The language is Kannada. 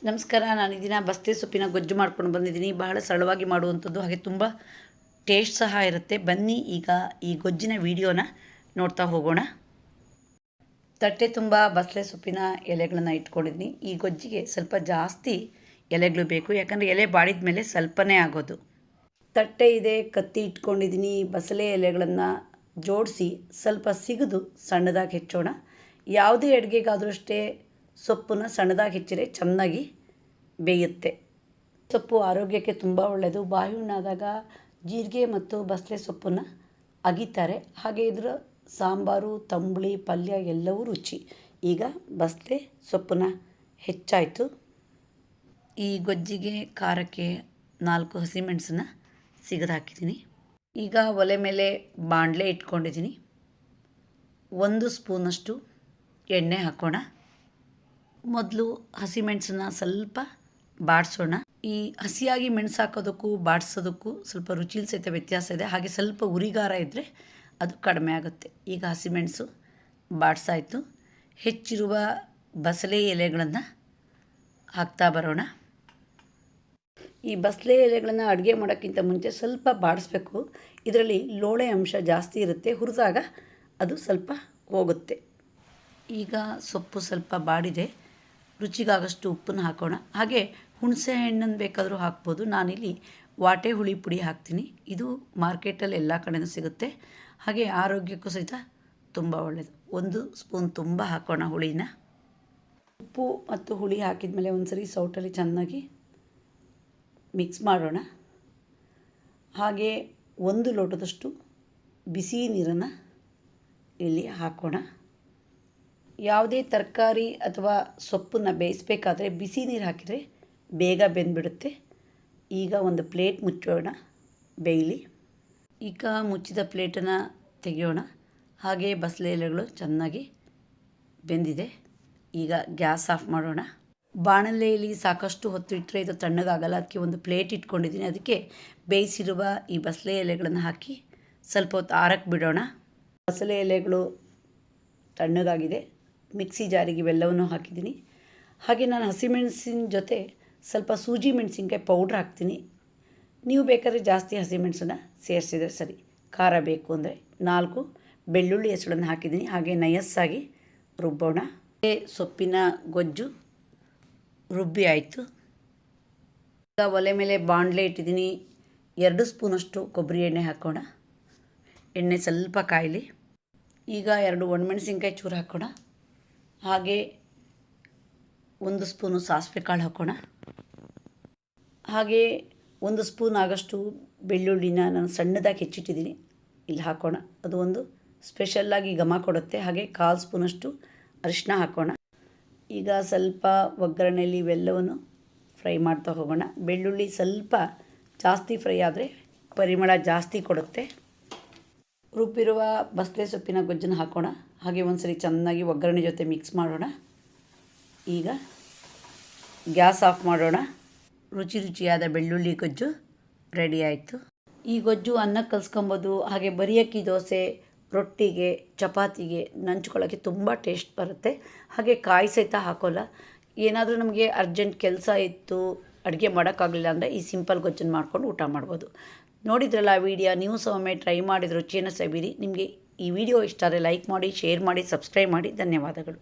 ನಮಸ್ಕಾರ. ನಾನು ಈ ದಿನ ಬಸ್ತೆ ಸೊಪ್ಪಿನ ಗೊಜ್ಜು ಮಾಡ್ಕೊಂಡು ಬಂದಿದ್ದೀನಿ. ಬಹಳ ಸರಳವಾಗಿ ಮಾಡುವಂಥದ್ದು, ಹಾಗೆ ತುಂಬ ಟೇಸ್ಟ್ ಸಹ ಇರುತ್ತೆ. ಬನ್ನಿ ಈಗ ಈ ಗೊಜ್ಜಿನ ವಿಡಿಯೋನ ನೋಡ್ತಾ ಹೋಗೋಣ. ತಟ್ಟೆ ತುಂಬ ಬಸಳೆ ಸೊಪ್ಪಿನ ಎಲೆಗಳನ್ನು ಇಟ್ಕೊಂಡಿದ್ದೀನಿ. ಈ ಗೊಜ್ಜಿಗೆ ಸ್ವಲ್ಪ ಜಾಸ್ತಿ ಎಲೆಗಳು ಬೇಕು, ಯಾಕಂದರೆ ಎಲೆ ಬಾಡಿದ ಮೇಲೆ ಸ್ವಲ್ಪನೇ ಆಗೋದು. ತಟ್ಟೆ ಇದೆ, ಕತ್ತಿ ಇಟ್ಕೊಂಡಿದ್ದೀನಿ. ಬಸಳೆ ಎಲೆಗಳನ್ನು ಜೋಡಿಸಿ ಸ್ವಲ್ಪ ಸಿಗದು ಸಣ್ಣದಾಗಿ ಹೆಚ್ಚೋಣ. ಯಾವುದೇ ಅಡುಗೆಗಾದರೂ ಅಷ್ಟೇ ಸೊಪ್ಪನ್ನು ಸಣ್ಣದಾಗಿ ಹೆಚ್ಚಿದರೆ ಚೆನ್ನಾಗಿ ಬೇಯುತ್ತೆ. ಸೊಪ್ಪು ಆರೋಗ್ಯಕ್ಕೆ ತುಂಬ ಒಳ್ಳೆಯದು. ಬಾಯಿ ಹುಣ್ಣಾದಾಗ ಜೀರಿಗೆ ಮತ್ತು ಬಸಳೆ ಸೊಪ್ಪನ್ನು ಅಗಿತಾರೆ. ಹಾಗೆ ಇದರ ಸಾಂಬಾರು, ತಂಬುಳಿ, ಪಲ್ಯ ಎಲ್ಲವೂ ರುಚಿ. ಈಗ ಬಸಳೆ ಸೊಪ್ಪನ್ನು ಹೆಚ್ಚಾಯಿತು. ಈ ಗೊಜ್ಜಿಗೆ ಖಾರಕ್ಕೆ 4 ಹಸಿಮೆಣಸನ್ನು ಸಿಗದು ಹಾಕಿದ್ದೀನಿ. ಈಗ ಒಲೆ ಮೇಲೆ ಬಾಣಲೆ ಇಟ್ಕೊಂಡಿದ್ದೀನಿ. 1 ಸ್ಪೂನಷ್ಟು ಎಣ್ಣೆ ಹಾಕೋಣ. ಮೊದಲು ಹಸಿಮೆಣಸನ್ನ ಸ್ವಲ್ಪ ಬಾಡಿಸೋಣ. ಈ ಹಸಿಯಾಗಿ ಮೆಣಸು ಹಾಕೋದಕ್ಕೂ ಬಾಡಿಸೋದಕ್ಕೂ ಸ್ವಲ್ಪ ರುಚಿಲಿ ಸಹಿತ ವ್ಯತ್ಯಾಸ ಇದೆ. ಹಾಗೆ ಸ್ವಲ್ಪ ಉರಿಗಾರ ಇದ್ದರೆ ಅದು ಕಡಿಮೆ ಆಗುತ್ತೆ. ಈಗ ಹಸಿಮೆಣಸು ಬಾಡಿಸಾಯಿತು. ಹೆಚ್ಚಿರುವ ಬಸಳೆ ಎಲೆಗಳನ್ನು ಹಾಕ್ತಾ ಬರೋಣ. ಈ ಬಸಳೆ ಎಲೆಗಳನ್ನು ಅಡುಗೆ ಮಾಡೋಕ್ಕಿಂತ ಮುಂಚೆ ಸ್ವಲ್ಪ ಬಾಡಿಸ್ಬೇಕು. ಇದರಲ್ಲಿ ಲೋಳೆ ಅಂಶ ಜಾಸ್ತಿ ಇರುತ್ತೆ, ಹುರಿದಾಗ ಅದು ಸ್ವಲ್ಪ ಹೋಗುತ್ತೆ. ಈಗ ಸೊಪ್ಪು ಸ್ವಲ್ಪ ಬಾಡಿದೆ. ರುಚಿಗಾಗಷ್ಟು ಉಪ್ಪನ್ನು ಹಾಕೋಣ. ಹಾಗೆ ಹುಣಸೆ ಹಣ್ಣನ್ನು ಬೇಕಾದರೂ ಹಾಕ್ಬೋದು. ನಾನಿಲ್ಲಿ ವಾಟೆ ಹುಳಿ ಪುಡಿ ಹಾಕ್ತೀನಿ. ಇದು ಮಾರ್ಕೆಟಲ್ಲಿ ಎಲ್ಲ ಕಡೆಯೂ ಸಿಗುತ್ತೆ. ಹಾಗೆ ಆರೋಗ್ಯಕ್ಕೂ ಸಹಿತ ತುಂಬ ಒಳ್ಳೆಯದು. 1 ಸ್ಪೂನ್ ತುಂಬ ಹಾಕೋಣ ಹುಳಿನ. ಉಪ್ಪು ಮತ್ತು ಹುಳಿ ಹಾಕಿದ ಮೇಲೆ ಒಂದು ಸರಿ ಸೌಟಲ್ಲಿ ಚೆನ್ನಾಗಿ ಮಿಕ್ಸ್ ಮಾಡೋಣ. ಹಾಗೆ 1 ಲೋಟದಷ್ಟು ಬಿಸಿ ನೀರನ್ನು ಇಲ್ಲಿ ಹಾಕೋಣ. ಯಾವುದೇ ತರಕಾರಿ ಅಥವಾ ಸೊಪ್ಪನ್ನು ಬೇಯಿಸಬೇಕಾದ್ರೆ ಬಿಸಿ ನೀರು ಹಾಕಿದರೆ ಬೇಗ ಬೆಂದ್ಬಿಡುತ್ತೆ. ಈಗ ಒಂದು ಪ್ಲೇಟ್ ಮುಚ್ಚೋಣ, ಬೇಯಲಿ. ಈಗ ಮುಚ್ಚಿದ ಪ್ಲೇಟನ್ನು ತೆಗೆಯೋಣ. ಹಾಗೆ ಬಸಳೆ ಎಲೆಗಳು ಚೆನ್ನಾಗಿ ಬೆಂದಿದೆ. ಈಗ ಗ್ಯಾಸ್ ಆಫ್ ಮಾಡೋಣ. ಬಾಣಲೆಯಲ್ಲಿ ಸಾಕಷ್ಟು ಹೊತ್ತು ಇಟ್ಟರೆ ಇದು ತಣ್ಣಗಾಗಲ್ಲ. ಅದಕ್ಕೆ ಒಂದು ಪ್ಲೇಟ್ ಇಟ್ಕೊಂಡಿದ್ದೀನಿ. ಅದಕ್ಕೆ ಬೇಯಿಸಿರುವ ಈ ಬಸಳೆ ಎಲೆಗಳನ್ನು ಹಾಕಿ ಸ್ವಲ್ಪ ಹೊತ್ತು ಆರಕ್ಕೆ ಬಿಡೋಣ. ಬಸಳೆ ಎಲೆಗಳು ತಣ್ಣಗಾಗಿದೆ. ಮಿಕ್ಸಿ ಜಾರಿಗೆ ಇವೆಲ್ಲವನ್ನು ಹಾಕಿದ್ದೀನಿ. ಹಾಗೆ ನಾನು ಹಸಿಮೆಣಸಿನ ಜೊತೆ ಸ್ವಲ್ಪ ಸೂಜಿ ಮೆಣಸಿನ್ಕಾಯಿ ಪೌಡ್ರ್ ಹಾಕ್ತೀನಿ. ನೀವು ಬೇಕಾದರೆ ಜಾಸ್ತಿ ಹಸಿಮೆಣಸನ್ನು ಸೇರಿಸಿದರೆ ಸರಿ. ಖಾರ ಬೇಕು ಅಂದರೆ 4 ಬೆಳ್ಳುಳ್ಳಿ ಹೆಸಳನ್ನು ಹಾಕಿದ್ದೀನಿ. ಹಾಗೆ ನಯಸ್ಸಾಗಿ ರುಬ್ಬೋಣ. ಸೊಪ್ಪಿನ ಗೊಜ್ಜು ರುಬ್ಬಿ ಆಯಿತು. ಈಗ ಒಲೆ ಮೇಲೆ ಬಾಣಲೆ ಇಟ್ಟಿದ್ದೀನಿ. 2 ಸ್ಪೂನಷ್ಟು ಕೊಬ್ಬರಿ ಎಣ್ಣೆ ಹಾಕೋಣ. ಎಣ್ಣೆ ಸ್ವಲ್ಪ ಕಾಯಲಿ. ಈಗ 2 ಒಣಮೆಣಸಿನ್ಕಾಯಿ ಚೂರು ಹಾಕೋಣ. ಹಾಗೆ 1 ಸ್ಪೂನು ಸಾಸಿವೆ ಕಾಳು ಹಾಕೋಣ. ಹಾಗೆ 1 ಸ್ಪೂನ್ ಆಗಷ್ಟು ಬೆಳ್ಳುಳ್ಳಿನ ನಾನು ಸಣ್ಣದಾಗಿ ಹೆಚ್ಚಿಟ್ಟಿದ್ದೀನಿ, ಇಲ್ಲಿ ಹಾಕೋಣ. ಅದು ಒಂದು ಸ್ಪೆಷಲ್ಲಾಗಿ ಘಮ ಕೊಡುತ್ತೆ. ಹಾಗೆ 1/4 ಸ್ಪೂನಷ್ಟು ಅರಿಶಿನ ಹಾಕೋಣ. ಈಗ ಸ್ವಲ್ಪ ಒಗ್ಗರಣೆಯಲ್ಲಿ ಇವೆಲ್ಲವನ್ನು ಫ್ರೈ ಮಾಡ್ತಾ ಹೋಗೋಣ. ಬೆಳ್ಳುಳ್ಳಿ ಸ್ವಲ್ಪ ಜಾಸ್ತಿ ಫ್ರೈ ಆದರೆ ಪರಿಮಳ ಜಾಸ್ತಿ ಕೊಡುತ್ತೆ. ರುಬ್ಬಿರುವ ಬಸಳೆ ಸೊಪ್ಪಿನ ಗೊಜ್ಜನ್ನು ಹಾಕೋಣ. ಹಾಗೆ ಒಂದು ಸರಿ ಚೆನ್ನಾಗಿ ಒಗ್ಗರಣೆ ಜೊತೆ ಮಿಕ್ಸ್ ಮಾಡೋಣ. ಈಗ ಗ್ಯಾಸ್ ಆಫ್ ಮಾಡೋಣ. ರುಚಿಯಾದ ಬೆಳ್ಳುಳ್ಳಿ ಗೊಜ್ಜು ರೆಡಿ ಆಯಿತು. ಈ ಗೊಜ್ಜು ಅನ್ನಕ್ಕೆ ಕಲಿಸ್ಕೊಬೋದು. ಹಾಗೆ ಬರಿ ಅಕ್ಕಿ ದೋಸೆ, ರೊಟ್ಟಿಗೆ, ಚಪಾತಿಗೆ ನಂಚ್ಕೊಳ್ಳೋಕ್ಕೆ ತುಂಬ ಟೇಸ್ಟ್ ಬರುತ್ತೆ. ಹಾಗೆ ಕಾಯಿ ಸಹಿತ ಹಾಕೋಲ್ಲ. ಏನಾದರೂ ನಮಗೆ ಅರ್ಜೆಂಟ್ ಕೆಲಸ ಇತ್ತು, ಅಡುಗೆ ಮಾಡೋಕ್ಕಾಗಲಿಲ್ಲ ಅಂದರೆ ಈ ಸಿಂಪಲ್ ಗೊಜ್ಜನ್ನು ಮಾಡ್ಕೊಂಡು ಊಟ ಮಾಡ್ಬೋದು. ನೋಡಿದ್ರಲ್ಲ ವಿಡಿಯೋ. ನೀವು ಸಹ ಒಮ್ಮೆ ಟ್ರೈ ಮಾಡಿದ ರುಚಿಯನ್ನು ಸವಿರಿ. ನಿಮಗೆ ಈ ವಿಡಿಯೋ ಇಷ್ಟ ಆದರೆ ಲೈಕ್ ಮಾಡಿ, ಶೇರ್ ಮಾಡಿ, ಸಬ್ಸ್ಕ್ರೈಬ್ ಮಾಡಿ. ಧನ್ಯವಾದಗಳು.